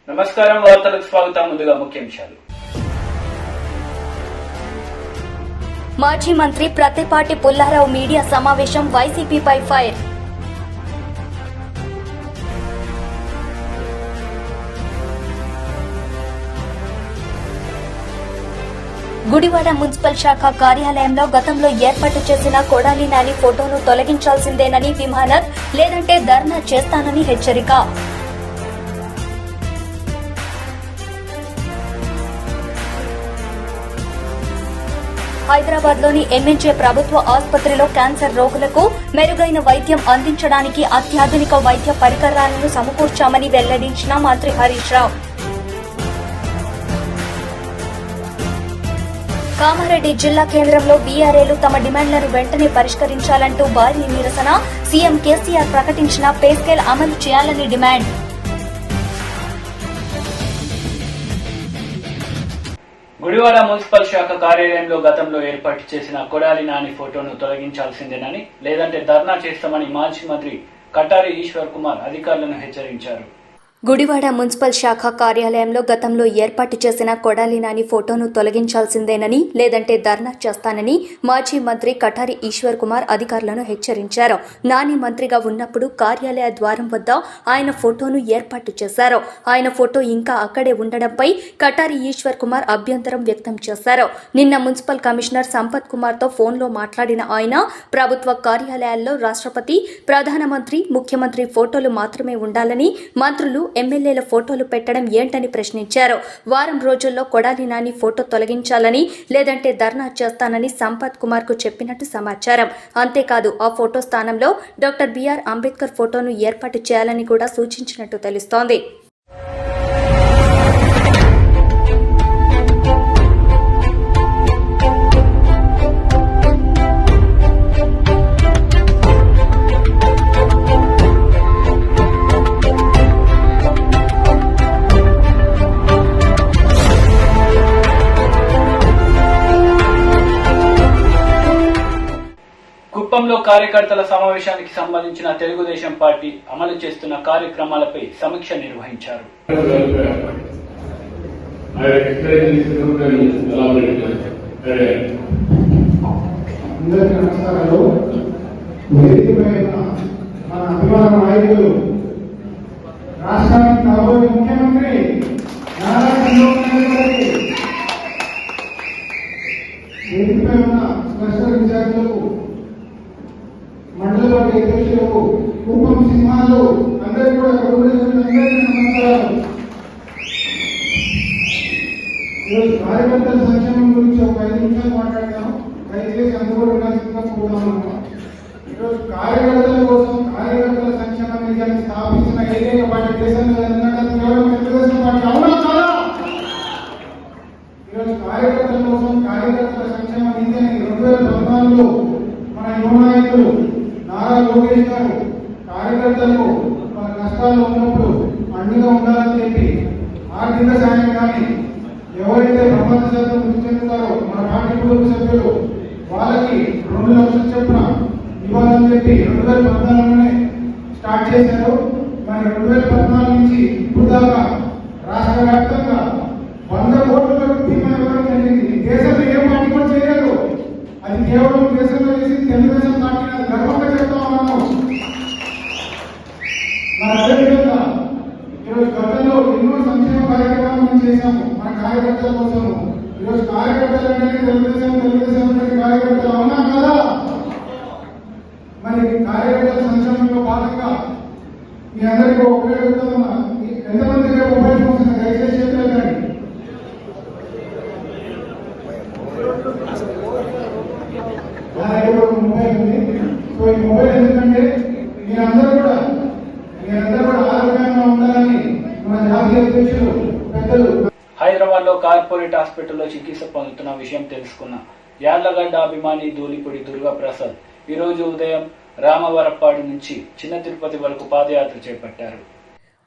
నమస్కారం, వార్తలకు స్వాగతం. ముందుగా ముఖ్యాంశాలు. మాజీ మంత్రి ప్రత్తిపాటి పుల్లారావు మీడియా సమావేశం, వైసీపీపై ఫైర్. గుడివాడ మున్సిపల్ శాఖ కార్యాలయంలో గతంలో ఏర్పాటు చేసిన కొడాలి నాని ఫోటోను తొలగించాల్సిందేనని విమానర్, లేదంటే ధర్నా చేస్తానని హెచ్చరిక. హైదరాబాద్ లోని ఎంఎన్జే ప్రభుత్వ ఆసుపత్రిలో క్యాన్సర్ రోగులకు మెరుగైన వైద్యం అందించడానికి అత్యాధునిక వైద్య పరికరాలను సమకూర్చామని వెల్లడించిన మంత్రి హరీష్ రావు. కామారెడ్డి జిల్లా కేంద్రంలో వీఆర్ఏలు తమ డిమాండ్లను వెంటనే పరిష్కరించాలంటూ భారీ నిరసన. సీఎం కేసీఆర్ ప్రకటించిన పే స్కేల్ అమలు చేయాలని డిమాండ్. గుడివాడ మున్సిపల్ శాఖ కార్యాలయంలో గతంలో ఏర్పాటు చేసిన కొడాలి నాని ఫోటోను తొలగించాల్సిందేనని, లేదంటే ధర్నా చేస్తామని మాజీ మంత్రి కటారి ఈశ్వర్ కుమార్ అధికారులను హెచ్చరించారు. గుడివాడ మున్సిపల్ శాఖ కార్యాలయంలో గతంలో ఏర్పాటు చేసిన కొడాలి నాని ఫోటోను తొలగించాల్సిందేనని, లేదంటే ధర్నా చేస్తానని మాజీ మంత్రి కటారి ఈశ్వర్ కుమార్ అధికారులను హెచ్చరించారు. నాని మంత్రిగా ఉన్నప్పుడు కార్యాలయ ద్వారం వద్ద ఆయన ఫోటోను ఏర్పాటు చేశారు. ఆయన ఫోటో ఇంకా అక్కడే ఉండడంపై కటారి ఈశ్వర్ కుమార్ అభ్యంతరం వ్యక్తం చేశారు. నిన్న మున్సిపల్ కమిషనర్ సంపత్ కుమార్ తో ఫోన్లో మాట్లాడిన ఆయన, ప్రభుత్వ కార్యాలయాల్లో రాష్ట్రపతి, ప్రధానమంత్రి, ముఖ్యమంత్రి ఫోటోలు మాత్రమే ఉండాలని, మంత్రులు, ఎమ్మెల్యేల ఫోటోలు పెట్టడం ఏంటని ప్రశ్నించారు. వారం రోజుల్లో కొడాలి నాని ఫోటో తొలగించాలని, లేదంటే ధర్నా చేస్తానని సంపత్ కుమార్ కు చెప్పినట్టు సమాచారం. అంతేకాదు, ఆ ఫోటో స్థానంలో డాక్టర్ బిఆర్ అంబేద్కర్ ఫోటోను ఏర్పాటు చేయాలని కూడా సూచించినట్టు తెలుస్తోంది. కుప్పంలో కార్యకర్తల సమావేశానికి సంబంధించిన తెలుగుదేశం పార్టీ అమలు చేస్తున్న కార్యక్రమాలపై సమీక్ష నిర్వహించారు. రాష్ట్రానికి కాబోయే ముఖ్యమంత్రి నారా చంద్రబాబు వేదికపై ఉన్న స్పెషల్ విద్యార్థులకు, మండల పార్టీ అధ్యక్షులకు, కుప్పం సింహాలు అందరికీ కూడా నమస్కారాలు. ఈరోజు కార్యకర్తల సంక్షేమం గురించి ఒక 5 నిమిషాలు మాట్లాడతాను. దయచేసి అందరూ వినాల్సిందిగా కోరుతున్నాను. ఈరోజు కార్యకర్తల కోసం, కార్యకర్తల సంక్షేమ నిధిని స్థాపించిన ఏకైక పార్టీ దేశంలో కేవలం తెలుగుదేశం పార్టీ. అవునా కాదా? ఈరోజు కార్యకర్తల కోసం, కార్యకర్తల సంక్షేమ నిధిని 2014లో మన యువ నాయకులు నారా లోకేష్ గారు కార్యకర్తలకు మన కష్టాలు ఉన్నప్పుడు అండగా ఉండాలని చెప్పి ఆర్థిక సాయం కానీ, ఎవరైతే ప్రమాద శాతం మృతి చెందుతారో మన పార్టీ కుటుంబ సభ్యులు వాళ్ళకి 2 లక్షల చొప్పున ఇవ్వాలని చెప్పి 2014లోనే స్టార్ట్ చేశారు. మరి 2014 నుంచి ఇప్పుడు దాకా రాష్ట్ర వ్యాప్తంగా 100 కోట్ల బీమా ఇవ్వడం జరిగింది. దేశంలో ఏ పార్టీ కూడా చేయలేదు. అది కేవలం దేశంలో చేసి తెలుగుదేశం పార్టీ గర్వంగా చెప్తా ఉన్నాము. మన అదేవిధంగా ఈరోజు గతంలో ఎన్నో సంక్షేమ కార్యక్రమాలు చేశాము మన కార్యకర్తల కోసం. ఈరోజు కార్యకర్తలు అంటే తెలుగుదేశం కార్యకర్తలు. అవునా కదా? మరి కార్యకర్తల సంక్షేమంలో భాగంగా మీ అందరికీ ఒకటే అడుగుతున్నా, ఎంతమంది మొబైల్ ఫోన్స్ దయచేసి చెప్పలేదండి. మొబైల్ ఉంది. సో ఈ మొబైల్ ఎందుకంటే మీరందరూ కూడా ఆరోగ్యంగా ఉండాలని మన జాతీయ అధ్యక్షులు పెద్దలు. హైదరాబాద్ లో కార్పొరేట్ హాస్పిటల్లో చికిత్స పొందుతున్న విషయం తెలుసుకున్న యార్లగడ్డ అభిమాని ధూళిపూడి దుర్గాప్రసాద్ ఈ రోజు ఉదయం రామవరప్పాడు నుంచి చిన్న తిరుపతి వరకు పాదయాత్ర చేపట్టారు.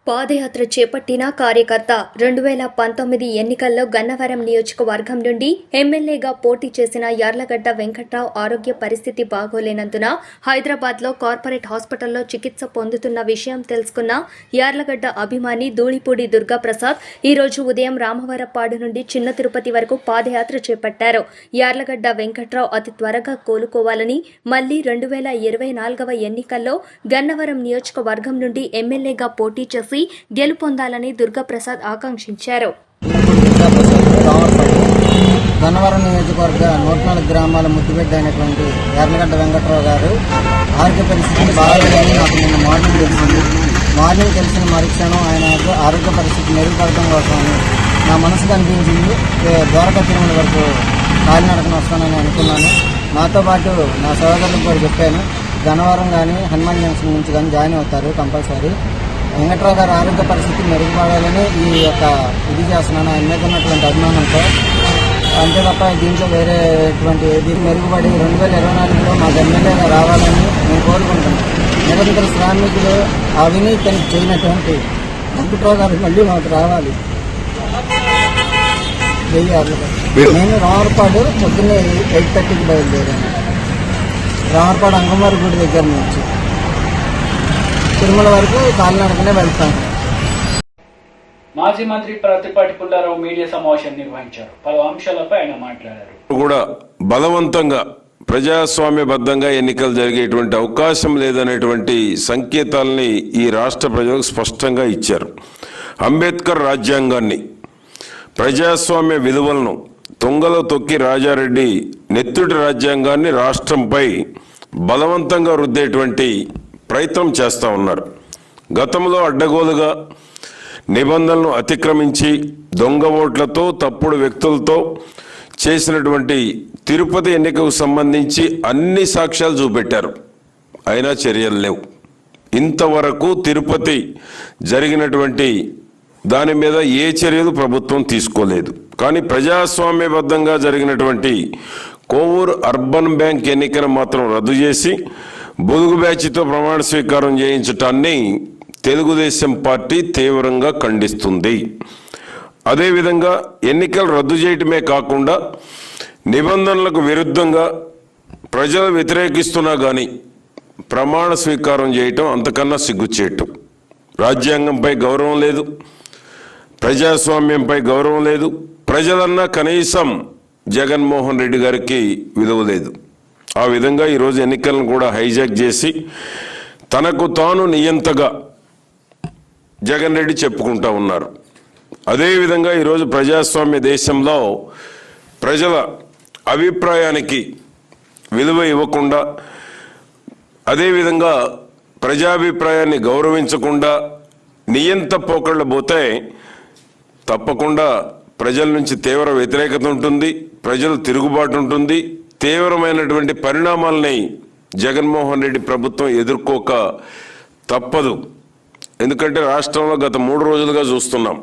పాదయాత్ర చేపట్టిన కార్యకర్త 2019 ఎన్నికల్లో గన్నవరం నియోజకవర్గం నుండి ఎమ్మెల్యేగా పోటీ చేసిన యార్లగడ్డ వెంకట్రావు ఆరోగ్య పరిస్థితి బాగోలేనందున హైదరాబాద్లో కార్పొరేట్ హాస్పిటల్లో చికిత్స పొందుతున్న విషయం తెలుసుకున్న యార్లగడ్డ అభిమాని ధూళిపూడి దుర్గాప్రసాద్ ఈ రోజు ఉదయం రామవరపాడు నుండి చిన్న తిరుపతి వరకు పాదయాత్ర చేపట్టారు. యార్లగడ్డ వెంకట్రావు అతి త్వరగా కోలుకోవాలని, మళ్లీ 2024 ఎన్నికల్లో గన్నవరం నియోజకవర్గం నుండి ఎమ్మెల్యేగా పోటీ చేసి గెలుపొందాలని దుర్గాప్రసాద్ ఆకాంక్షించారు. గన్నవరం నియోజకవర్గ 104 గ్రామాల ముద్దుబిడ్డ అయినటువంటి యార్లగడ్డ వెంకట్రావు గారు ఆరోగ్య పరిస్థితి బాగాలేదని నాకు నిన్న మార్నింగ్ తెలిసింది. మార్నింగ్ తెలిసిన మరుక్షణం ఆయన ఆరోగ్య పరిస్థితి మెరుగుపడటం కోసం నా మనసుకు అనిపించింది. ద్వారకా తిరుమల వరకు కాలినడకన వస్తానని అనుకున్నాను. నాతో పాటు నా సోదరులకు కూడా చెప్పాను, గన్నవరం కానీ హనుమాన్ జంక్షన్ నుంచి కానీ జాయిన్ అవుతారు కంపల్సరీ. వెంకట్రావు గారు ఆరోగ్య పరిస్థితి మెరుగుపడాలని ఈ యొక్క ఇది చేస్తున్నాను ఆయన మీద ఉన్నటువంటి అభిమానంతో. అంతే తప్ప దీంట్లో వేరే ఎటువంటి దీన్ని మెరుగుపడి 2024లో మాకు ఎమ్మెల్యేగా రావాలని నేను కోరుకుంటున్నాను. నిరంతర శ్రామికులు అవినీతిని చేయనటువంటి వెంకట్రావు గారు మళ్ళీ మాకు రావాలి. నేను రామర్పాడు పొద్దున్నే 8:30కి బయలుదేరాను. రామర్పాడు అంగమారి గుడి దగ్గర నుంచి తిరుమల వరకు కాలినడకనే వెళ్తాను. మాజీ మంత్రి ప్రత్తిపాటి పుల్లారావు మీడియా సమావేశం నిర్వహించారు. పలు అంశాలపై ఆయన మాట్లాడారు. కూడా బలవంతంగా ప్రజాస్వామ్యబద్ధంగా ఎన్నికలు జరిగేటువంటి అవకాశం లేదనేటువంటి సంకేతాలని ఈ రాష్ట్ర ప్రజలకు స్పష్టంగా ఇచ్చారు. అంబేద్కర్ రాజ్యాంగాన్ని, ప్రజాస్వామ్య విలువలను తుంగలో తొక్కి రాజారెడ్డి నెత్తుటి రాజ్యాంగాన్ని రాష్ట్రంపై బలవంతంగా రుద్దేటువంటి ప్రయత్నం చేస్తూ ఉన్నారు. గతంలో అడ్డగోలుగా నిబంధనలను అతిక్రమించి దొంగ ఓట్లతో తప్పుడు వ్యక్తులతో చేసినటువంటి తిరుపతి ఎన్నికకు సంబంధించి అన్ని సాక్ష్యాలు చూపెట్టారు. అయినా చర్యలు లేవు. ఇంతవరకు తిరుపతి జరిగినటువంటి దాని మీద ఏ చర్యలు ప్రభుత్వం తీసుకోలేదు. కానీ ప్రజాస్వామ్యబద్ధంగా జరిగినటువంటి కోవూరు అర్బన్ బ్యాంక్ ఎన్నికను మాత్రం రద్దు చేసి బొదుగు బ్యాచ్తో ప్రమాణ స్వీకారం చేయించటాన్ని తెలుగుదేశం పార్టీ తీవ్రంగా ఖండిస్తుంది. అదేవిధంగా ఎన్నికలు రద్దు చేయటమే కాకుండా నిబంధనలకు విరుద్ధంగా ప్రజలు వ్యతిరేకిస్తున్నా కానీ ప్రమాణ స్వీకారం చేయటం అంతకన్నా సిగ్గుచేయటం. రాజ్యాంగంపై గౌరవం లేదు, ప్రజాస్వామ్యంపై గౌరవం లేదు. ప్రజలన్నా కనీసం జగన్మోహన్ రెడ్డి గారికి విలువ లేదు. ఆ విధంగా ఈరోజు ఎన్నికలను కూడా హైజాక్ చేసి తనకు తాను నియంతగా జగన్ రెడ్డి చెప్పుకుంటా ఉన్నారు. అదేవిధంగా ఈరోజు ప్రజాస్వామ్య దేశంలో ప్రజల అభిప్రాయానికి విలువ ఇవ్వకుండా, అదేవిధంగా ప్రజాభిప్రాయాన్ని గౌరవించకుండా నియంత పోకళ్ళ పోతే తప్పకుండా ప్రజల నుంచి తీవ్ర వ్యతిరేకత ఉంటుంది, ప్రజలు తిరుగుబాటు ఉంటుంది. తీవ్రమైనటువంటి పరిణామాలని జగన్మోహన్ రెడ్డి ప్రభుత్వం ఎదుర్కోక తప్పదు. ఎందుకంటే రాష్ట్రంలో గత 3 రోజులుగా చూస్తున్నాం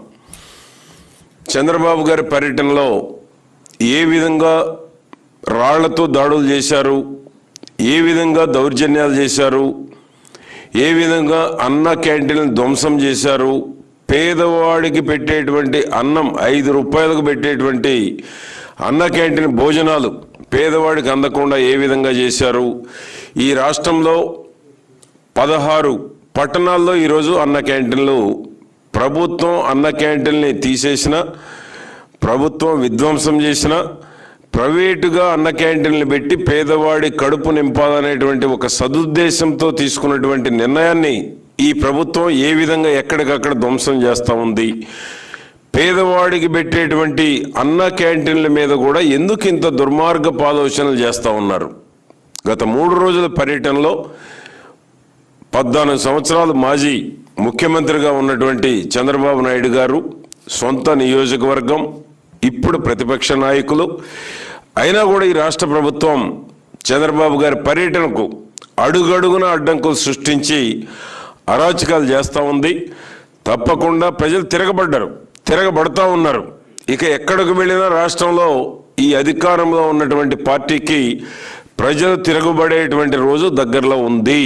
చంద్రబాబు గారి పర్యటనలో ఏ విధంగా రాళ్లతో దాడులు చేశారు, ఏ విధంగా దౌర్జన్యాలు చేశారు, ఏ విధంగా అన్న క్యాంటీన్లు ధ్వంసం చేశారు, పేదవాడికి పెట్టేటువంటి అన్నం 5 రూపాయలకు పెట్టేటువంటి అన్న క్యాంటీన్ భోజనాలు పేదవాడికి అందకుండా ఏ విధంగా చేశారు. ఈ రాష్ట్రంలో 16 పట్టణాల్లో ఈరోజు అన్న క్యాంటీన్లు, ప్రభుత్వం అన్న క్యాంటీన్ని తీసేసిన, ప్రభుత్వం విధ్వంసం చేసిన, ప్రైవేటుగా అన్న క్యాంటీన్లు పెట్టి పేదవాడి కడుపు నింపాలనేటువంటి ఒక సదుద్దేశంతో తీసుకున్నటువంటి నిర్ణయాన్ని ఈ ప్రభుత్వం ఏ విధంగా ఎక్కడికక్కడ ధ్వంసం చేస్తూ ఉంది. పేదవాడికి పెట్టేటువంటి అన్న క్యాంటీన్ల మీద కూడా ఎందుకు ఇంత దుర్మార్గపు ఆలోచనలు చేస్తూ ఉన్నారు. గత 3 రోజుల పర్యటనలో 14 సంవత్సరాలు మాజీ ముఖ్యమంత్రిగా ఉన్నటువంటి చంద్రబాబు నాయుడు గారు సొంత నియోజకవర్గం, ఇప్పుడు ప్రతిపక్ష నాయకులు అయినా కూడా ఈ రాష్ట్ర ప్రభుత్వం చంద్రబాబు గారి పర్యటనకు అడుగడుగున అడ్డంకులు సృష్టించి అరాచకాలు చేస్తూ ఉంది. తప్పకుండా ప్రజలు తిరగబడతా ఉన్నారు. ఇక ఎక్కడికి వెళ్ళినా రాష్ట్రంలో ఈ అధికారంలో ఉన్నటువంటి పార్టీకి ప్రజలు తిరగబడేటువంటి రోజు దగ్గరలో ఉంది.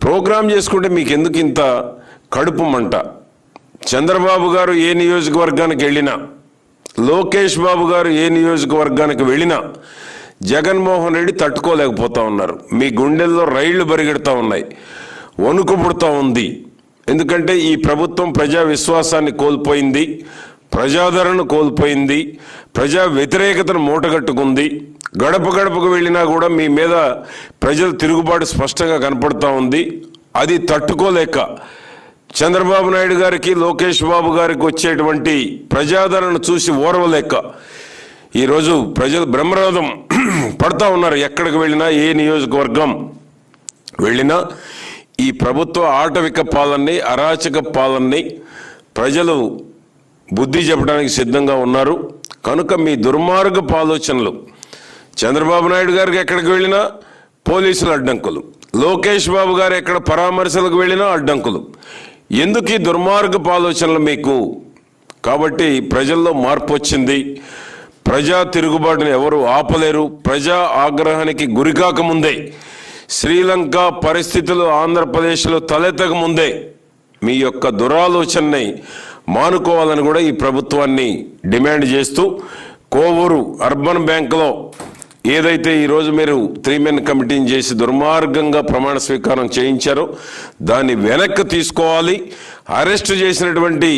ప్రోగ్రాం చేసుకుంటే మీకు ఎందుకు ఇంత కడుపు మంట. చంద్రబాబు గారు ఏ నియోజకవర్గానికి వెళ్ళినా, లోకేష్ బాబు గారు ఏ నియోజకవర్గానికి వెళ్ళినా జగన్మోహన్ రెడ్డి తట్టుకోలేకపోతా ఉన్నారు. మీ గుండెల్లో రైళ్లు బరిగెడతా ఉన్నాయి, వణుకు పుడతా ఉంది. ఎందుకంటే ఈ ప్రభుత్వం ప్రజా విశ్వాసాన్ని కోల్పోయింది, ప్రజాదరణ కోల్పోయింది, ప్రజా వ్యతిరేకతను మూటగట్టుకుంది. గడప గడపకు వెళ్ళినా కూడా మీ మీద ప్రజల తిరుగుబాటు స్పష్టంగా కనపడతా ఉంది. అది తట్టుకోలేక చంద్రబాబు నాయుడు గారికి, లోకేష్ బాబు గారికి వచ్చేటువంటి ప్రజాదరణ చూసి ఓర్వలేక ఈరోజు ప్రజలు బ్రహ్మరథం పడతా ఉన్నారు. ఎక్కడికి వెళ్ళినా, ఏ నియోజకవర్గం వెళ్ళినా ఈ ప్రభుత్వ ఆటవిక పాలనని, అరాచక పాలనని ప్రజలు బుద్ధి చెప్పడానికి సిద్ధంగా ఉన్నారు. కనుక మీ దుర్మార్గపు ఆలోచనలు, చంద్రబాబు నాయుడు గారికి ఎక్కడికి వెళ్ళినా పోలీసులు అడ్డంకులు, లోకేష్ బాబు గారు ఎక్కడ పరామర్శలకు వెళ్ళినా అడ్డంకులు. ఎందుకు ఈ దుర్మార్గపు ఆలోచనలు మీకు? కాబట్టి ప్రజల్లో మార్పు వచ్చింది. ప్రజా తిరుగుబాటును ఎవరు ఆపలేరు. ప్రజా ఆగ్రహానికి గురికాక ముందే, శ్రీలంక పరిస్థితులు ఆంధ్రప్రదేశ్లో తలెత్తక ముందే మీ యొక్క దురాలోచనని మానుకోవాలని కూడా ఈ ప్రభుత్వాన్ని డిమాండ్ చేస్తూ, కోవూరు అర్బన్ బ్యాంకులో ఏదైతే ఈరోజు మీరు 3 మెన్ కమిటీని చేసి దుర్మార్గంగా ప్రమాణ స్వీకారం చేయించారో దాన్ని వెనక్కి తీసుకోవాలి. అరెస్ట్ చేసినటువంటి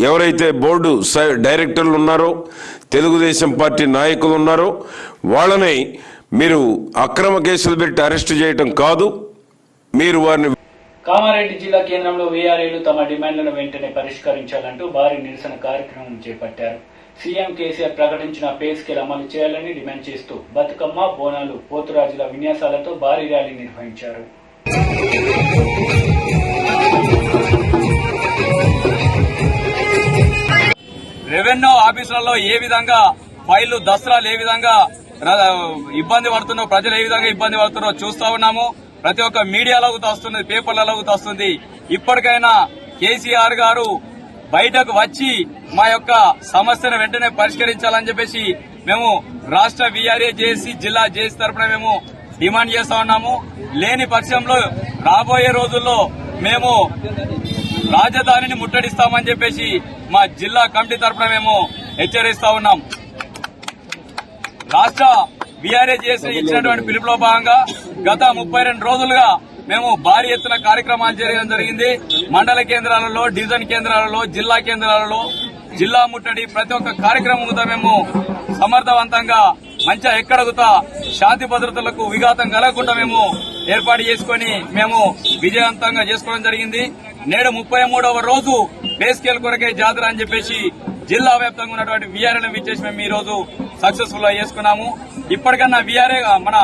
ఎవరైతే బోర్డు డైరెక్టర్లు ఉన్నారో, తెలుగుదేశం పార్టీ నాయకులు ఉన్నారో వాళ్ళని మీరు అక్రమ కేసులు పెట్టి అరెస్ట్ చేయటం కాదు, మీరు వారిని. కామారెడ్డి జిల్లా కేంద్రంలో వీఆర్ఏలు తమ డిమాండ్లను వెంటనే పరిష్కరించాలంటూ భారీ నిరసన కార్యక్రమం చేపట్టారు. సీఎం కేసీఆర్ ప్రకటించిన పే స్కేల్ అమలు చేయాలని డిమాండ్ చేస్తూ బతుకమ్మ, బోనాలు, పోతురాజుల విన్యాసాలతో భారీ ర్యాలీ నిర్వహించారు. రెవెన్యూ ఆఫీసులలో ఏ విధంగా ఫైళ్లు, దసరాలు ఏ విధంగా ఇబ్బంది పడుతున్నారో, ప్రజలు ఏ విధంగా ఇబ్బంది పడుతున్నారో చూస్తా ఉన్నాము. ప్రతి ఒక్క మీడియాలో వస్తుంది, పేపర్లలో వస్తుంది. ఇప్పటికైనా కేసీఆర్ గారు బయటకు వచ్చి మా యొక్క సమస్యను వెంటనే పరిష్కరించాలని చెప్పేసి మేము రాష్ట్ర వీఆర్ఏ జేఏసీ, జిల్లా జేఏసీ తరఫున మేము డిమాండ్ చేస్తా ఉన్నాము. లేని పక్షంలో రాబోయే రోజుల్లో మేము రాజధానిని ముట్టడిస్తామని చెప్పేసి మా జిల్లా కమిటీ తరఫున మేము హెచ్చరిస్తా ఉన్నాం. రాష్ట్ర వీఆర్ఏ జేఏసీ ఇచ్చినటువంటి పిలుపులో భాగంగా గత 32 రోజులుగా మేము భారీ ఎత్తున కార్యక్రమాలు చేయడం జరిగింది. మండల కేంద్రాలలో, డివిజన్ కేంద్రాలలో, జిల్లా కేంద్రాలలో జిల్లా ముట్టడి ప్రతి ఒక్క కార్యక్రమంతో మేము సమర్థవంతంగా మంచిగా ఎక్కడగుతా శాంతి భద్రతలకు విఘాతం కలగకుండా మేము ఏర్పాటు చేసుకుని మేము విజయవంతంగా చేసుకోవడం జరిగింది. నేడు 33వ రోజు పే స్కేల్ కొరకే జాతర అని చెప్పేసి జిల్లా వ్యాప్తంగా ఉన్నటువంటి వీఆర్ఏలను విచ్చేసి మేము ఈ రోజు సక్సెస్ఫుల్ గా చేసుకున్నాము. ఇప్పటికన్నా వీఆర్ఏ మన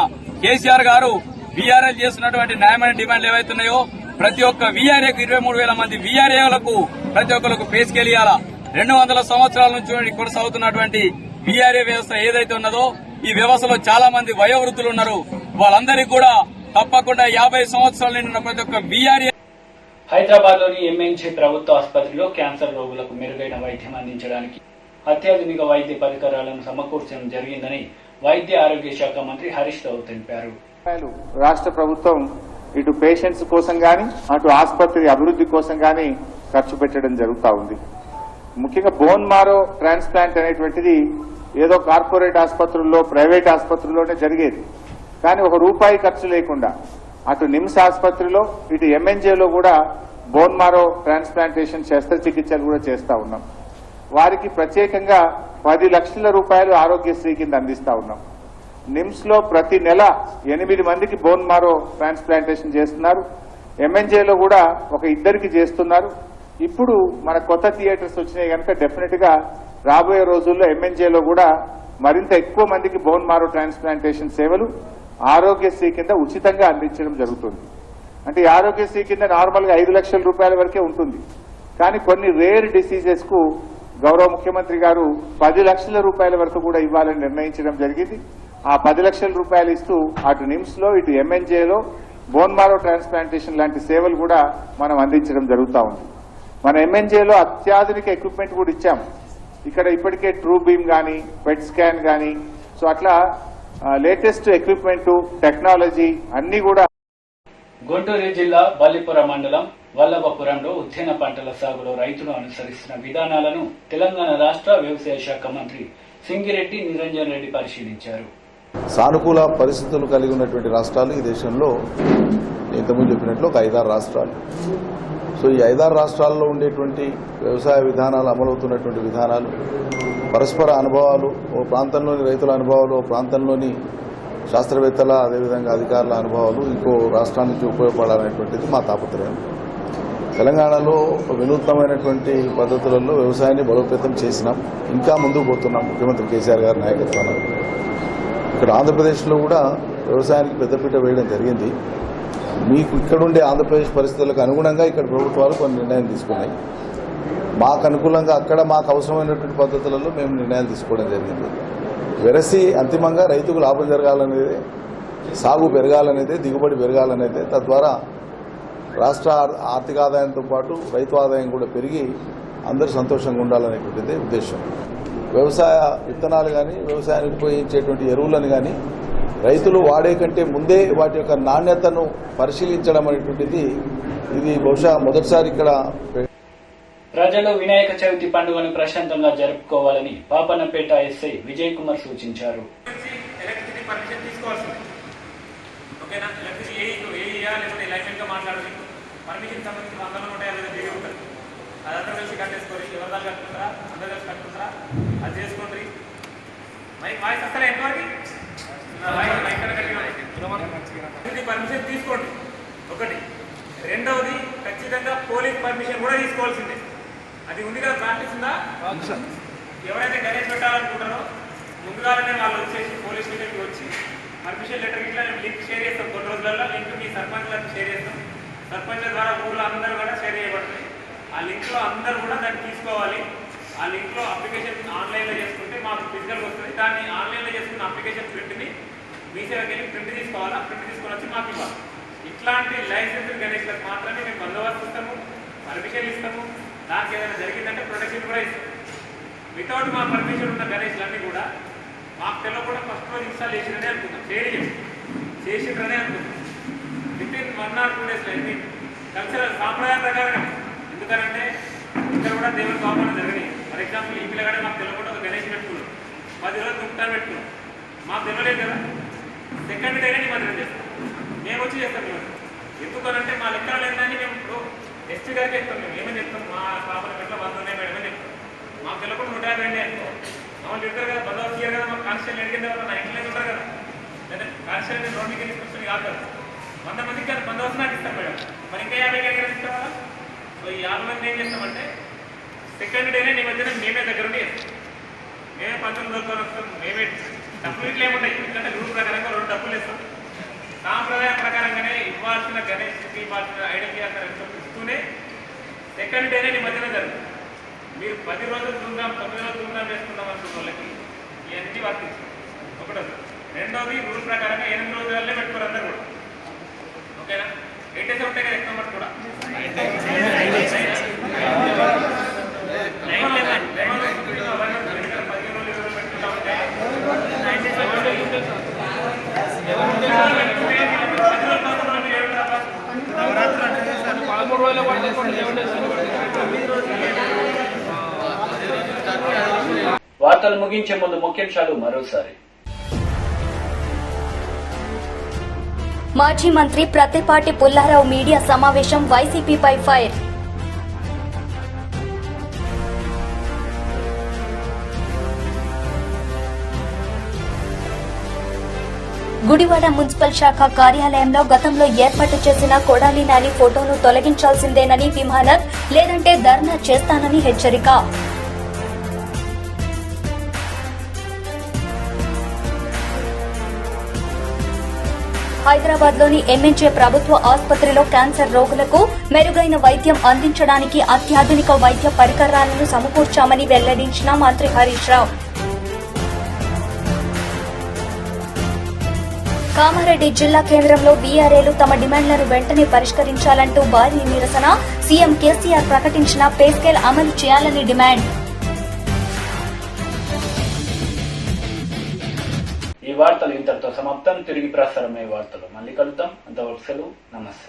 కేసీఆర్ గారు వీఆర్ఏ చేస్తున్నటువంటి న్యాయమైన డిమాండ్లు ఏవైతున్నాయో ప్రతి ఒక్క వీఆర్ఏకు 23,000 మంది వీఆర్ఏలకు ప్రతి ఒక్కరికి పే స్కేల్ ఇవ్వాలా. 200 సంవత్సరాల నుంచి కొనసాగుతున్నటువంటి వీఆర్ఏ వ్యవస్థ ఏదైతే ఉన్నదో ఈ వ్యవస్థలో చాలా మంది వయోవృద్ధులు ఉన్నారు. వాళ్ళందరికీ కూడా తప్పకుండా 50 సంవత్సరాల నిండిన ప్రతి ఒక్క వీఆర్ఏ. హైదరాబాద్ లోని ఎంఎన్జే ప్రభుత్వ ఆసుపత్రిలో క్యాన్సర్ రోగులకు మెరుగైన వైద్యం అందించడానికి అత్యాధునిక వైద్య పరికరాలను సమకూర్చడం జరిగిందని వైద్య ఆరోగ్య శాఖ మంత్రి హరీష్ రావు తెలిపారు. రాష్ట్ర ప్రభుత్వం ఇటు పేషెంట్స్ కోసం గాని, అటు ఆసుపత్రి అభివృద్ధి కోసం గాని ఖర్చు పెట్టడం జరుగుతూ ఉంది. ముఖ్యంగా బోన్ మారో ట్రాన్స్ప్లాంట్ అనేటువంటిది ఏదో కార్పొరేట్ ఆసుపత్రుల్లో, ప్రైవేట్ ఆసుపత్రుల్లోనే జరిగేది. కానీ ₹1 ఖర్చు లేకుండా అటు నిమ్స్ ఆసుపత్రిలో, ఇటు ఎంఎన్జేలో కూడా బోన్ మారో ట్రాన్స్ప్లాంటేషన్ శస్త్రచికిత్సలు కూడా చేస్తా ఉన్నాం. వారికి ప్రత్యేకంగా 10 లక్షల రూపాయలు ఆరోగ్యశ్రీ కింద అందిస్తా ఉన్నాం. నిమ్స్ లో ప్రతి నెల 8 మందికి బోన్ మారో ట్రాన్స్ప్లాంటేషన్ చేస్తున్నారు. ఎంఎన్జేలో కూడా ఒక 2కి చేస్తున్నారు. ఇప్పుడు మన కొత్త థియేటర్స్ వచ్చినాయి కనుక డెఫినెట్ గా రాబోయే రోజుల్లో ఎంఎన్జేలో కూడా మరింత ఎక్కువ మందికి బోన్ మారో ట్రాన్స్ప్లాంటేషన్ సేవలు ఆరోగ్యశ్రీ కింద ఉచితంగా అందించడం జరుగుతుంది. అంటే ఈ ఆరోగ్యశ్రీ కింద నార్మల్ గా 5 లక్షల రూపాయల వరకే ఉంటుంది. కానీ కొన్ని రేర్ డిసీజెస్ కు గౌరవ ముఖ్యమంత్రి గారు 10 లక్షల రూపాయల వరకు కూడా ఇవ్వాలని నిర్ణయించడం జరిగింది. ఆ 10 లక్షల రూపాయలు ఇస్తూ అటు నిమ్స్ లో, ఇటు ఎంఎన్జేలో బోన్ మారో ట్రాన్స్ప్లాంటేషన్ లాంటి సేవలు కూడా మనం అందించడం జరుగుతూ ఉంది. మన ఎంఎన్జేలో అత్యాధునిక ఎక్విప్మెంట్ కూడా ఇచ్చాం. ఇక్కడ ఇప్పటికే ట్రూ బీమ్ గానీ, పెట్ స్కాన్ గానీ, సో అట్లా లేటెస్ట్ ఎక్విప్మెంట్, టెక్నాలజీ అన్ని కూడా. గుంటూరు జిల్లా బల్లిపుర మండలం వల్లభపురంలో ఉద్యాన పంటల సాగులో రైతులు అనుసరిస్తున్న విధానాలను తెలంగాణ రాష్ట్ర వ్యవసాయ శాఖ మంత్రి సింగిరెడ్డి నిరంజన్ రెడ్డి పరిశీలించారు. సానుకూల పరిస్థితులు కలిగి ఉన్నటువంటి రాష్ట్రాలు ఈ దేశంలో ఇంతకుముందు చెప్పినట్లు ఒక 5-6 రాష్ట్రాలు. సో ఈ 5-6 రాష్ట్రాల్లో ఉండేటువంటి వ్యవసాయ విధానాలు, అమలవుతున్నటువంటి విధానాలు, పరస్పర అనుభవాలు, ఓ ప్రాంతంలోని రైతుల అనుభవాలు, ఓ ప్రాంతంలోని శాస్త్రవేత్తల అదేవిధంగా అధికారుల అనుభవాలు ఇంకో రాష్ట్రానికి ఉపయోగపడాలనేటువంటిది మా తాపత్రయం. తెలంగాణలో వినూత్నమైనటువంటి పద్ధతులలో వ్యవసాయాన్ని బలోపేతం చేసినాం, ఇంకా ముందుకు పోతున్నాం ముఖ్యమంత్రి కేసీఆర్ గారి నాయకత్వంలో. ఇక్కడ ఆంధ్రప్రదేశ్లో కూడా వ్యవసాయానికి పెద్దపీట వేయడం జరిగింది. మీకు ఇక్కడుండే ఆంధ్రప్రదేశ్ పరిస్థితులకు అనుగుణంగా ఇక్కడ ప్రభుత్వాలు కొన్ని నిర్ణయం తీసుకున్నాయి. మాకు అనుకూలంగా అక్కడ మాకు అవసరమైనటువంటి పద్ధతులలో మేము నిర్ణయాలు తీసుకోవడం జరిగింది. వెరసి అంతిమంగా రైతుకు లాభం జరగాలనేదే, సాగు పెరగాలనేదే, దిగుబడి పెరగాలనేదే, తద్వారా రాష్ట్ర ఆర్థిక ఆదాయంతో పాటు రైతు ఆదాయం కూడా పెరిగి అందరూ సంతోషంగా ఉండాలనేటువంటిదే ఉద్దేశం. వ్యవసాయ విత్తనాలు కానీ, వ్యవసాయానికి ఉపయోగించేటువంటి ఎరువులను కానీ రైతులు వాడే కంటే ముందే వాటి యొక్క నాణ్యతను పరిశీలించడం అనేటువంటిది ఇది బహుశా మొదటిసారి ఇక్కడ. ప్రజలు వినాయక చవితి పండుగను ప్రశాంతంగా జరుపుకోవాలని పాపన్నపేట ఎస్ఐ విజయ్ కుమార్ సూచించారు. పర్మిషన్ సంబంధించిన అందరూ ఉంటాయి, అదే డీడీ ఉంటుంది. అదంతా కలిసి కట్టేసుకోరు, ఎవరిదాలు కట్టుకుంటారా, అందరూ కలిసి కట్టుకుంటారా, అది చేసుకోండి. వాయిస్ వస్తారా ఎంతవరకు పర్మిషన్ తీసుకోండి ఒకటి. రెండవది ఖచ్చితంగా పోలీస్ పర్మిషన్ కూడా తీసుకోవాల్సిందే. అది ఉంది కదా, ప్రాక్టీస్ ఉందా? ఎవరైతే గణేష్ పెట్టాలనుకుంటారో ముందుగానే వాళ్ళు వచ్చేసి పోలీస్ స్టేషన్కి వచ్చి పర్మిషన్ లెటర్ ఇట్లా లింక్ షేర్ చేస్తాం. కొన్ని రోజులలో లింక్ మీ సర్పంచ్లకు షేర్ చేస్తాం. సర్పంచ్ల ద్వారా ఊళ్ళో అందరూ కూడా షేర్ చేయబడుతుంది. ఆ లింక్లో అందరూ కూడా దాన్ని తీసుకోవాలి. ఆ లింక్లో అప్లికేషన్ ఆన్లైన్లో చేసుకుంటే మాకు ఫిజికల్గా వస్తుంది. దాన్ని ఆన్లైన్లో చేసుకున్న అప్లికేషన్ ప్రింట్ని మీ సేవకి వెళ్ళి ప్రింట్ తీసుకోవాలి. ఆ ప్రింట్ తీసుకొని వచ్చి మాకు ఇవ్వాలి. ఇట్లాంటి లైసెన్స్ గణేష్లకు మాత్రమే మేము బందోబస్తు ఇస్తాము, పర్మిషన్లు ఇస్తాము. దానికి ఏదైనా జరిగిందంటే ప్రొటెక్షన్ కూడా ఇస్తాం. వితౌట్ మా పర్మిషన్ ఉన్న గణేష్లన్నీ కూడా మాకు తెలియకుండా ఫస్ట్ రోజు ఇన్స్టాల్ చేసిననే అనుకుంటాం, చేసిండ్రనే అనుకుంటాం. వితిన్ 1 or 2 days అయింది. కల్చరల్ సాంప్రదాయం ప్రకారం. ఎందుకంటే ఇక్కడ కూడా దేవుని పాపన జరిగినాయి. ఫర్ ఎగ్జాంపుల్ ఈ పిల్లగాడే మాకు తెలియకుండా ఒక గణేష్ పెట్టుకున్నాం, 10 రోజులు గుప్తాను పెట్టుకున్నాం. మాకు తెలియలేదు కదా, సెకండ్ డేనే నిమజ్జనం చేస్తాం. మేము వచ్చి చేస్తాం. మేము ఎందుకనంటే మా లెక్కలు లేదని మేము ఇప్పుడు ఎస్టీ గారికి చెప్తాం. మేము ఏమని చెప్తాం, మా పాపల పెట్ల 100 ఉన్నాయి మేడం అని చెప్తాం. మాకు తెలియకుండా 150 అనుకో, మమ్మల్ని చెప్తారు కదా, బందోబస్తు ఇయ్యారు కదా, మాకు కాన్స్టేబుల్ అడిగింది ఎవరు నా ఇంట్లో ఉంటారు కదా, లేదా కాన్స్టేబుల్ రోడ్డుకి వెళ్ళి కూర్చొని కాదు కదా, 100 మందికి కానీ బందోబస్తు నాకు ఇస్తాం మేడం. మరి ఇంకా 50 ఎక్కడ ఇస్తాం కదా. సో ఈ 50 మంది ఏం చేస్తామంటే సెకండ్ డేనే నిమజ్జనం మేమే దగ్గర ఉండి చేస్తాం. మేమే పంచులు దొరుకుని వస్తాం. మేమే డబ్బులు ఇట్లా ఏముంటాయి, ఎందుకంటే రూల్ ప్రకారంగా 2 డబ్బులు ఇస్తాం. సాంప్రదాయం ప్రకారంగానే ఇవ్వాల్సిన గణేష్కి ఇవ్వాల్సిన ఐడెంటిటీ ఇస్తూనే సెకండ్ డేనే నిమజ్జనం జరుగుతుంది. మీరు 10 రోజులు ధూమ్ధాం 9 రోజులు ధూమ్ధాం చేసుకుందాం అనుకున్న వాళ్ళకి ఇవన్నీ వర్తిస్తాం. ఒకటోది. రెండోది రూల్ ప్రకారంగా 8 రోజులనే పెట్టుకోరు అందరు కూడా. ఓకేనా? 8 days ఉంటాయి కదా ఎక్కువ కూడా. వార్తలు ముగించే ముందు ముఖ్యాంశాలు మరోసారి. మాజీ మంత్రి ప్రత్తిపాటి పుల్లారావు మీడియా సమావేశం, వైసీపీపై ఫైర్. గుడివాడ మున్సిపల్ శాఖ కార్యాలయంలో గతంలో ఏర్పాటు చేసిన కొడాలి నాని ఫోటోను తొలగించాల్సిందేనని విమానర్, లేదంటే ధర్నా చేస్తానని హెచ్చరిక. హైదరాబాద్లోని ఎంఎన్జే ప్రభుత్వ ఆసుపత్రిలో క్యాన్సర్ రోగులకు మెరుగైన వైద్యం అందించడానికి అత్యాధునిక వైద్య పరికరాలను సమకూర్చామని వెల్లడించిన మంత్రి హరీష్ రావు. కామారెడ్డి జిల్లా కేంద్రంలో వీఆర్ఏలు తమ డిమాండ్లను వెంటనే పరిష్కరించాలంటూ భారీ నిరసన, సీఎం కేసీఆర్ ప్రకటించిన పే స్కేల్ అమలు చేయాలని డిమాండ్. ఈ వార్తలు ఇంతటితో సమాప్తం. తిరిగి ప్రసారమయ్యే వార్తలు మళ్ళీ కలుద్దాం. అంతవరకు సెలవు. నమస్తే.